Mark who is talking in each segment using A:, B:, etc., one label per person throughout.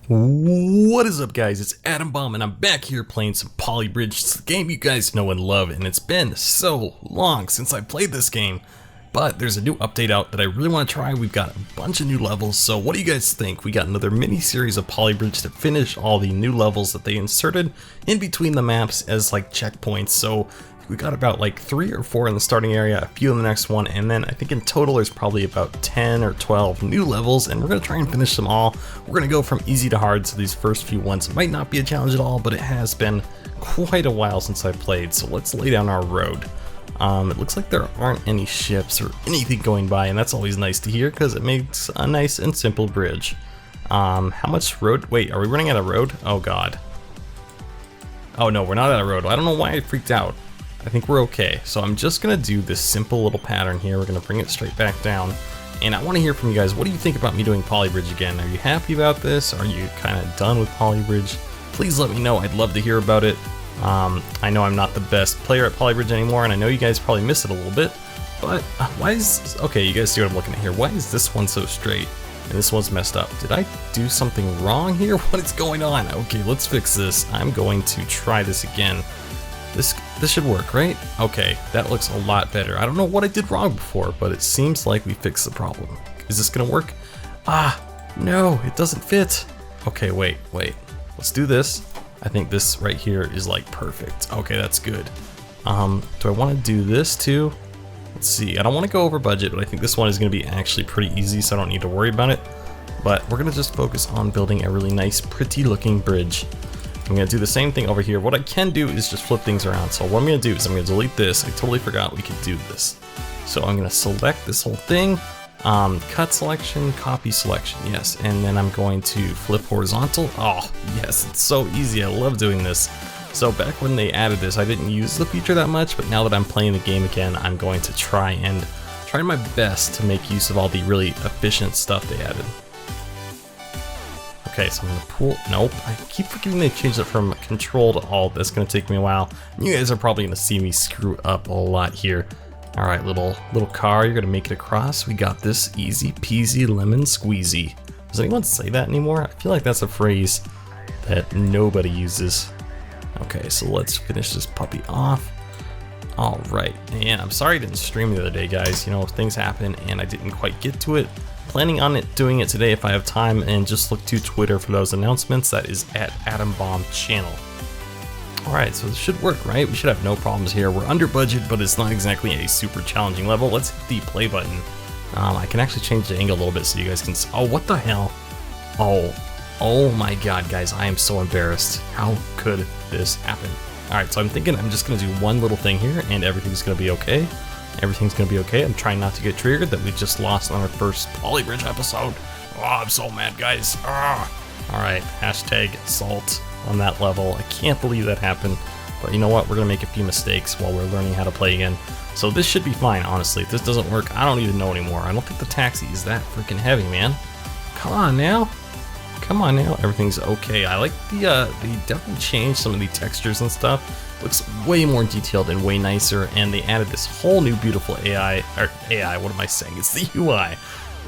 A: What is up, guys? It's Adam Bomb and I'm back here playing some Polybridge. It's the game you guys know and love, and it's been so long since I played this game. But there's a new update out that I really want to try. We've got a bunch of new levels, so what do you guys think? We got another mini-series of Polybridge to finish all the new levels that they inserted in between the maps as like checkpoints. So we got about like 3 or 4 in the starting area, a few in the next one, and then I think in total there's probably about 10 or 12 new levels, and we're going to try and finish them all. We're going to go from easy to hard, so these first few ones might not be a challenge at all, but it has been quite a while since I played, so let's lay down our road. It looks like there aren't any ships or anything going by, and that's always nice to hear because it makes a nice and simple bridge. How much road? Wait, are we running out of road? Oh god. Oh no, we're not out of road. I don't know why I freaked out. I think we're okay. So I'm just gonna do this simple little pattern here. We're gonna bring it straight back down. And I wanna hear from you guys, what do you think about me doing Polybridge again? Are you happy about this? Are you kind of done with Polybridge? Please let me know, I'd love to hear about it. I know I'm not the best player at Polybridge anymore, and I know you guys probably miss it a little bit, but why is, okay, you guys see what I'm looking at here. Why is this one so straight and this one's messed up? Did I do something wrong here? What is going on? Okay, let's fix this. I'm going to try this again. This should work, right? Okay, that looks a lot better. I don't know what I did wrong before, but it seems like we fixed the problem. Is this gonna work? Ah, no, it doesn't fit. Okay, wait. Let's do this. I think this right here is like perfect. Okay, that's good. Do I want to do this too? Let's see. I don't want to go over budget, but I think this one is going to be actually pretty easy, so I don't need to worry about it. But we're going to just focus on building a really nice, pretty looking bridge. I'm going to do the same thing over here. What I can do is just flip things around. So what I'm going to do is I'm going to delete this. I totally forgot we could do this. So I'm going to select this whole thing. Cut selection, copy selection, yes, and then I'm going to flip horizontal. Oh, yes, it's so easy, I love doing this. So back when they added this, I didn't use the feature that much, but now that I'm playing the game again, I'm going to try my best to make use of all the really efficient stuff they added. Okay, so I'm gonna pull, nope, I keep forgetting they changed it from control to alt. That's gonna take me a while. You guys are probably gonna see me screw up a lot here. All right, little car, you're gonna make it across. We got this, easy peasy lemon squeezy. Does anyone say that anymore? I feel like that's a phrase that nobody uses. Okay, so let's finish this puppy off. All right, and I'm sorry I didn't stream the other day, guys. You know, things happen and I didn't quite get to it. Planning on doing it today if I have time, and just look to Twitter for those announcements. That is at Adam Bomb Channel. Alright, so this should work, right? We should have no problems here. We're under budget, but it's not exactly a super challenging level. Let's hit the play button. I can actually change the angle a little bit so you guys can see. Oh, what the hell? Oh my god, guys, I am so embarrassed. How could this happen? Alright, so I'm thinking I'm just going to do one little thing here, and everything's going to be okay. Everything's going to be okay. I'm trying not to get triggered that we just lost on our first Polybridge episode. Oh, I'm so mad, guys. Alright, hashtag salt on that level. I can't believe that happened, but you know what, we're gonna make a few mistakes while we're learning how to play again, so this should be fine. Honestly, if this doesn't work, I don't even know anymore. I don't think the taxi is that freaking heavy, man. Come on now, everything's okay. I like they definitely changed some of the textures and stuff. Looks way more detailed and way nicer, and they added this whole new beautiful AI, what am I saying, it's the UI.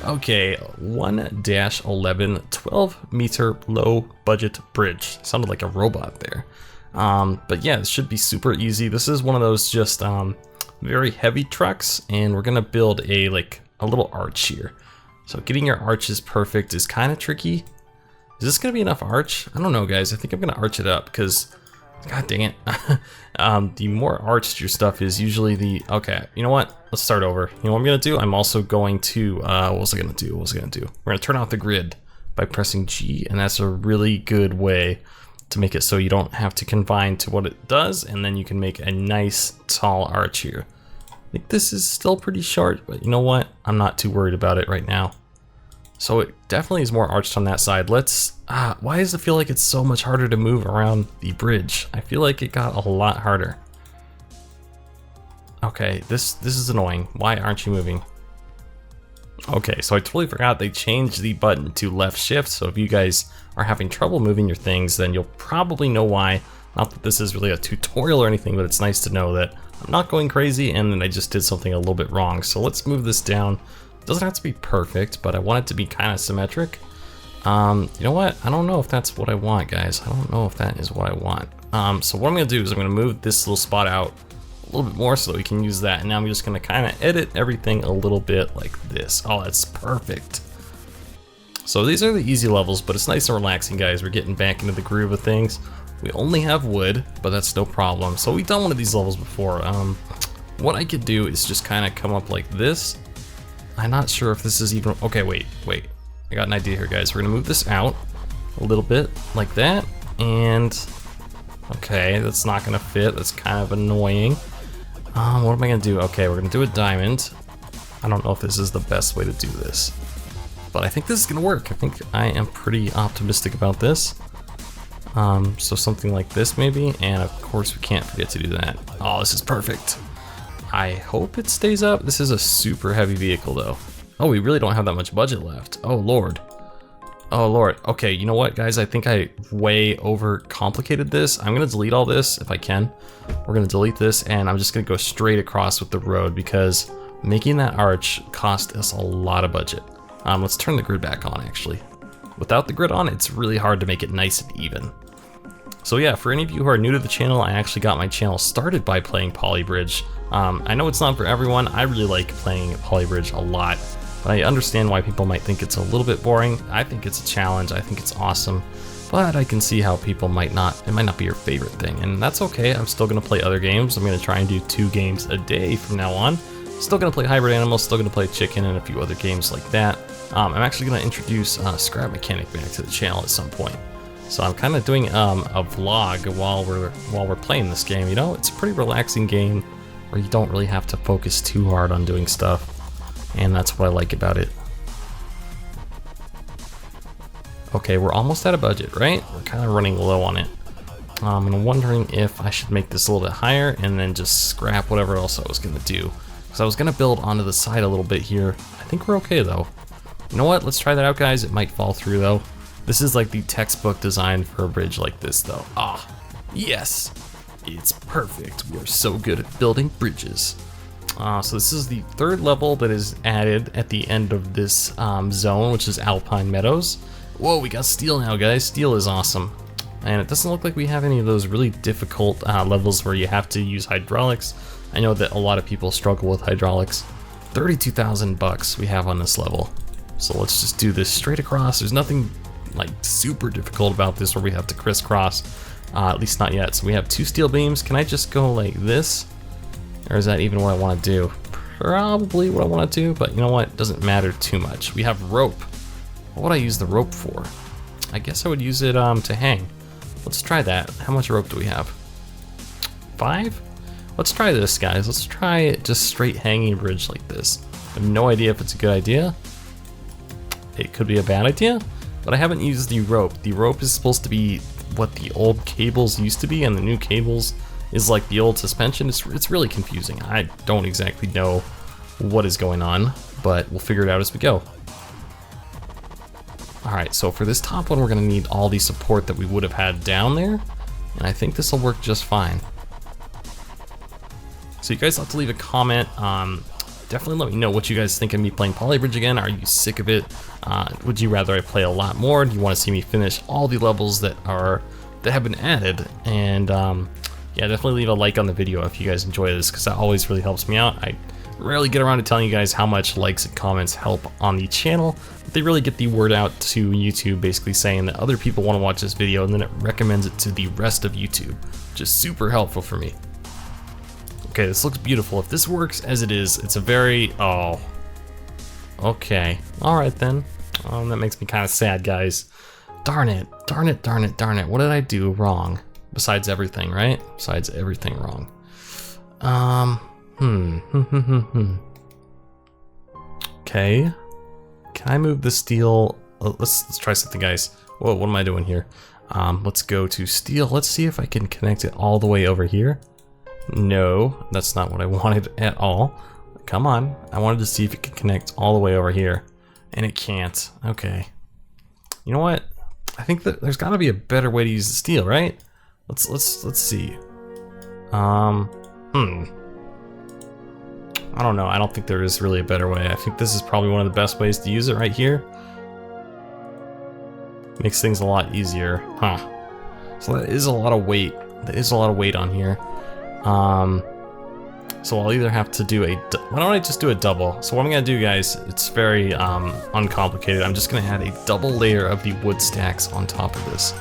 A: Okay, 1-11 12-meter low budget bridge. Sounded like a robot there. But yeah, it should be super easy. This is one of those just very heavy trucks, and we're gonna build a little arch here. So getting your arches perfect is kind of tricky. Is this gonna be enough arch? I don't know, guys. I think I'm gonna arch it up because, god dang it. The more arched your stuff is, usually the, okay, you know what? Let's start over. You know what I'm gonna do? I'm also going to, what was I gonna do? We're gonna turn off the grid by pressing G, and that's a really good way to make it so you don't have to confine to what it does, and then you can make a nice tall arch here. I think this is still pretty short, but you know what? I'm not too worried about it right now. So it definitely is more arched on that side. Let's, why does it feel like it's so much harder to move around the bridge? I feel like it got a lot harder. Okay, this is annoying. Why aren't you moving? Okay, so I totally forgot they changed the button to left shift, so if you guys are having trouble moving your things, then you'll probably know why. Not that this is really a tutorial or anything, but it's nice to know that I'm not going crazy and then I just did something a little bit wrong. So let's move this down. It doesn't have to be perfect, but I want it to be kind of symmetric. You know what? I don't know if that's what I want, guys. I don't know if that is what I want. So what I'm gonna do is I'm gonna move this little spot out a little bit more so that we can use that. And now I'm just gonna kind of edit everything a little bit like this. Oh, that's perfect. So these are the easy levels, but it's nice and relaxing, guys. We're getting back into the groove of things. We only have wood, but that's no problem. So we've done one of these levels before. What I could do is just kind of come up like this. I'm not sure if this is even, okay, wait. I got an idea here, guys. We're gonna move this out a little bit like that, and okay, that's not gonna fit. That's kind of annoying. What am I gonna do? Okay, we're gonna do a diamond. I don't know if this is the best way to do this, but I think this is gonna work. I think I am pretty optimistic about this. So something like this maybe, and of course we can't forget to do that. Oh, this is perfect. I hope it stays up. This is a super heavy vehicle though. Oh, we really don't have that much budget left. Oh lord. Oh lord. Okay, you know what, guys? I think I way over complicated this. I'm gonna delete all this if I can. We're gonna delete this, and I'm just gonna go straight across with the road because making that arch cost us a lot of budget. Let's turn the grid back on actually. Without the grid on, it's really hard to make it nice and even. So yeah, for any of you who are new to the channel, I actually got my channel started by playing Polybridge. I know it's not for everyone. I really like playing Polybridge a lot, but I understand why people might think it's a little bit boring. I think it's a challenge. I think it's awesome, but I can see how people might not, it might not be your favorite thing, and that's okay. I'm still gonna play other games. I'm gonna try and do 2 games a day from now on. Still gonna play Hybrid Animals, still gonna play Chicken and a few other games like that. I'm actually gonna introduce Scrap Mechanic back to the channel at some point. So I'm kind of doing a vlog while we're playing this game. You know, it's a pretty relaxing game where you don't really have to focus too hard on doing stuff, and that's what I like about it. Okay, we're almost out of budget, right? We're kind of running low on it. And I'm wondering if I should make this a little bit higher and then just scrap whatever else I was gonna do. Because I was gonna build onto the side a little bit here. I think we're okay though. You know what? Let's try that out, guys. It might fall through though. This is like the textbook design for a bridge like this though. Ah, yes, it's perfect. We're so good at building bridges. So this is the 3rd level that is added at the end of this zone, which is Alpine Meadows. Whoa, we got steel now, guys. Steel is awesome. And it doesn't look like we have any of those really difficult levels where you have to use hydraulics. I know that a lot of people struggle with hydraulics. 32,000 bucks we have on this level. So let's just do this straight across. There's nothing like super difficult about this where we have to crisscross, at least not yet. So we have 2 steel beams. Can I just go like this, or is that even what I want to do? Probably what I want to do, but you know what, it doesn't matter too much. We have rope. What would I use the rope for? I guess I would use it to hang. Let's try that. How much rope do we have? 5? Let's try this, guys. Let's try it just straight hanging bridge like this. I have no idea if it's a good idea. It could be a bad idea, but I haven't used the rope. The rope is supposed to be what the old cables used to be, and the new cables is like the old suspension. It's really confusing. I don't exactly know what is going on, but we'll figure it out as we go. Alright, so for this top one, we're gonna need all the support that we would have had down there, and I think this will work just fine. So you guys have to leave a comment. Definitely let me know what you guys think of me playing Polybridge again. Are you sick of it? Would you rather I play a lot more? Do you want to see me finish all the levels that have been added? And yeah, definitely leave a like on the video if you guys enjoy this, because that always really helps me out. I rarely get around to telling you guys how much likes and comments help on the channel, but they really get the word out to YouTube, basically saying that other people want to watch this video, and then it recommends it to the rest of YouTube, which is super helpful for me. Okay, this looks beautiful. If this works as it is, it's a very, oh, okay. All right then. That makes me kind of sad, guys. Darn it, darn it, darn it, darn it. What did I do wrong? Besides everything, right? Besides everything wrong. Okay. Can I move the steel? Let's try something, guys. Whoa, what am I doing here? Let's go to steel. Let's see if I can connect it all the way over here. No, that's not what I wanted at all. Come on, I wanted to see if it could connect all the way over here, and it can't. Okay. You know what? I think that there's got to be a better way to use the steel, right? Let's see. I don't know. I don't think there is really a better way. I think this is probably one of the best ways to use it right here. Makes things a lot easier, huh? So that is a lot of weight. There is a lot of weight on here. So I'll either have to do why don't I just do a double? So what I'm gonna do, guys, it's very uncomplicated. I'm just gonna add a double layer of the wood stacks on top of this.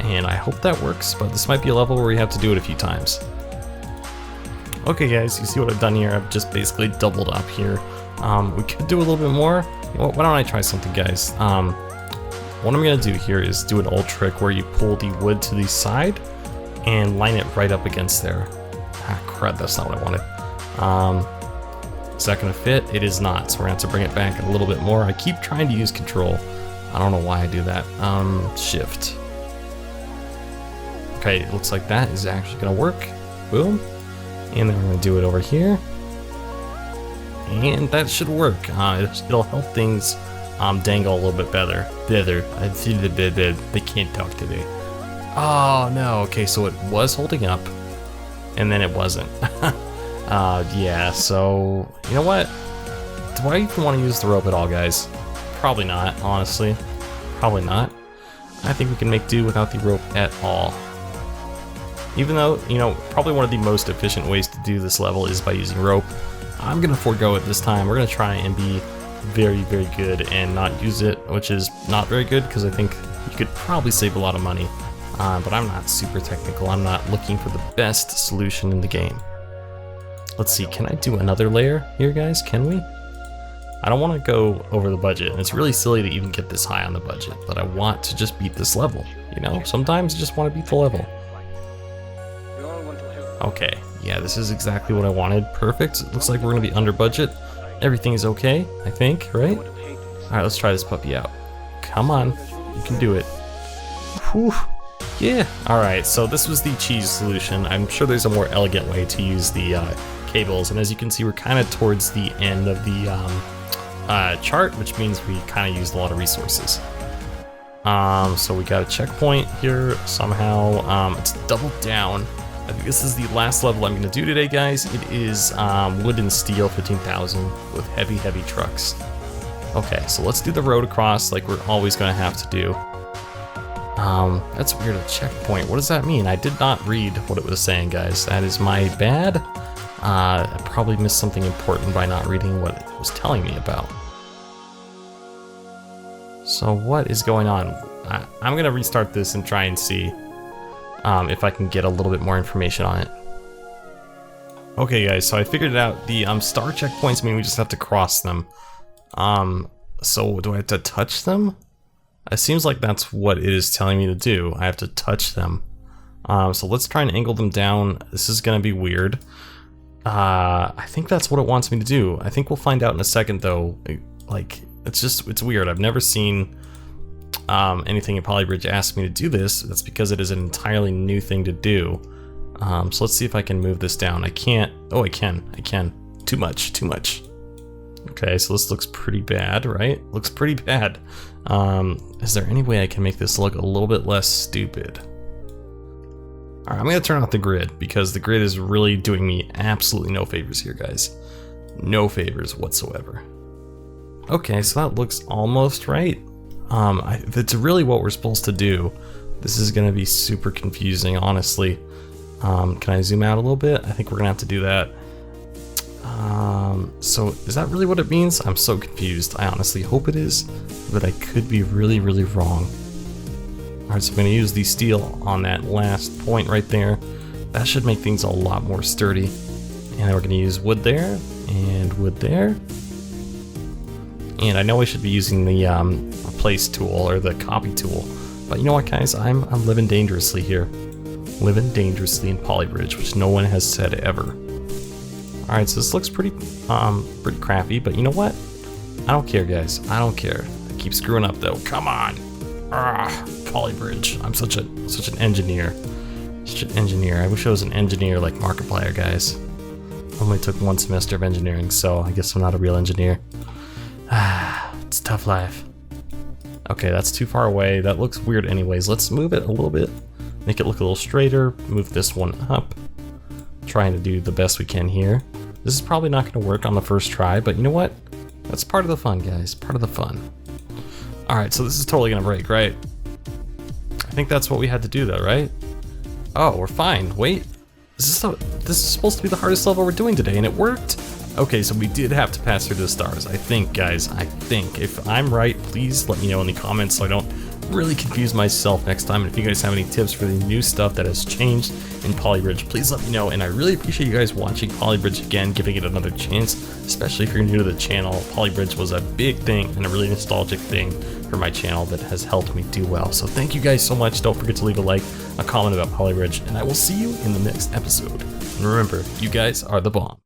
A: And I hope that works, but this might be a level where we have to do it a few times. Okay guys, you see what I've done here? I've just basically doubled up here. We could do a little bit more. Why don't I try something, guys? What I'm gonna do here is do an old trick where you pull the wood to the side and line it right up against there. Ah, crud, that's not what I wanted. Is that gonna fit? It is not, so we're gonna have to bring it back a little bit more. I keep trying to use control. I don't know why I do that. Shift. Okay, it looks like that is actually gonna work. Boom. And then we're gonna do it over here. And that should work. It'll help things dangle a little bit better. They can't talk today. Oh no, okay, so it was holding up, and then it wasn't. Yeah, so, you know what? Do I even want to use the rope at all, guys? Probably not, honestly. Probably not. I think we can make do without the rope at all. Even though, you know, probably one of the most efficient ways to do this level is by using rope. I'm gonna forego it this time. We're gonna try and be very, very good and not use it, which is not very good because I think you could probably save a lot of money. But I'm not super technical. I'm not looking for the best solution in the game. Let's see, can I do another layer here, guys? Can we? I don't want to go over the budget, and it's really silly to even get this high on the budget, but I want to just beat this level, you know? Sometimes you just want to beat the level. Okay, yeah, this is exactly what I wanted. Perfect. It looks like we're going to be under budget. Everything is okay, I think, right? Alright, let's try this puppy out. Come on, you can do it. Whew. Yeah. Alright, so this was the cheese solution. I'm sure there's a more elegant way to use the cables, and as you can see, we're kind of towards the end of the chart, which means we kind of used a lot of resources. So we got a checkpoint here somehow. It's double down. I think this is the last level I'm going to do today, guys. It is wood and steel 15,000 with heavy, heavy trucks. Okay, so let's do the road across like we're always going to have to do. That's weird, a checkpoint. What does that mean? I did not read what it was saying, guys. That is my bad. I probably missed something important by not reading what it was telling me about. So what is going on? I'm going to restart this and try and see if I can get a little bit more information on it. Okay guys, so I figured it out. The star checkpoints mean we just have to cross them. So do I have to touch them? It seems like that's what it is telling me to do. I have to touch them. So let's try and angle them down. This is gonna be weird. I think that's what it wants me to do. I think we'll find out in a second though. Like, it's weird. I've never seen anything in Polybridge ask me to do this. That's because it is an entirely new thing to do. So let's see if I can move this down. I can't. Oh, I can. Too much. Okay, so this looks pretty bad, right? Looks pretty bad. Is there any way I can make this look a little bit less stupid? Alright, I'm gonna turn off the grid because the grid is really doing me absolutely no favors here, guys. No favors whatsoever. Okay, so that looks almost right. If it's really what we're supposed to do, this is gonna be super confusing, honestly. Can I zoom out a little bit? I think we're gonna have to do that. So is that really what it means? I'm so confused. I honestly hope it is, but I could be really, really wrong. Alright, so I'm gonna use the steel on that last point right there. That should make things a lot more sturdy. And then we're gonna use wood there, and wood there. And I know I should be using the replace tool or the copy tool, but you know what, guys? I'm living dangerously here. Living dangerously in Polybridge, which no one has said ever. Alright, so this looks pretty crappy, but you know what? I don't care, guys. I don't care. I keep screwing up though. Come on! Polybridge. I'm such an engineer. Such an engineer. I wish I was an engineer like Markiplier, guys. Only took one semester of engineering, so I guess I'm not a real engineer. It's a tough life. Okay, that's too far away. That looks weird anyways. Let's move it a little bit. Make it look a little straighter. Move this one up. Trying to do the best we can here. This is probably not going to work on the first try, but you know what? That's part of the fun, guys. Part of the fun. Alright, so this is totally going to break, right? I think that's what we had to do though, right? Oh, we're fine. Wait, this is supposed to be the hardest level we're doing today, and it worked? Okay, so we did have to pass through the stars. I think, guys, I think. If I'm right, please let me know in the comments so I don't really confuse myself next time. And if you guys have any tips for the new stuff that has changed in Polybridge, please let me know. And I really appreciate you guys watching Polybridge again, giving it another chance, especially if you're new to the channel. Polybridge was a big thing and a really nostalgic thing for my channel that has helped me do well. So thank you guys so much. Don't forget to leave a like, a comment about Polybridge, and I will see you in the next episode. And remember, you guys are the bomb.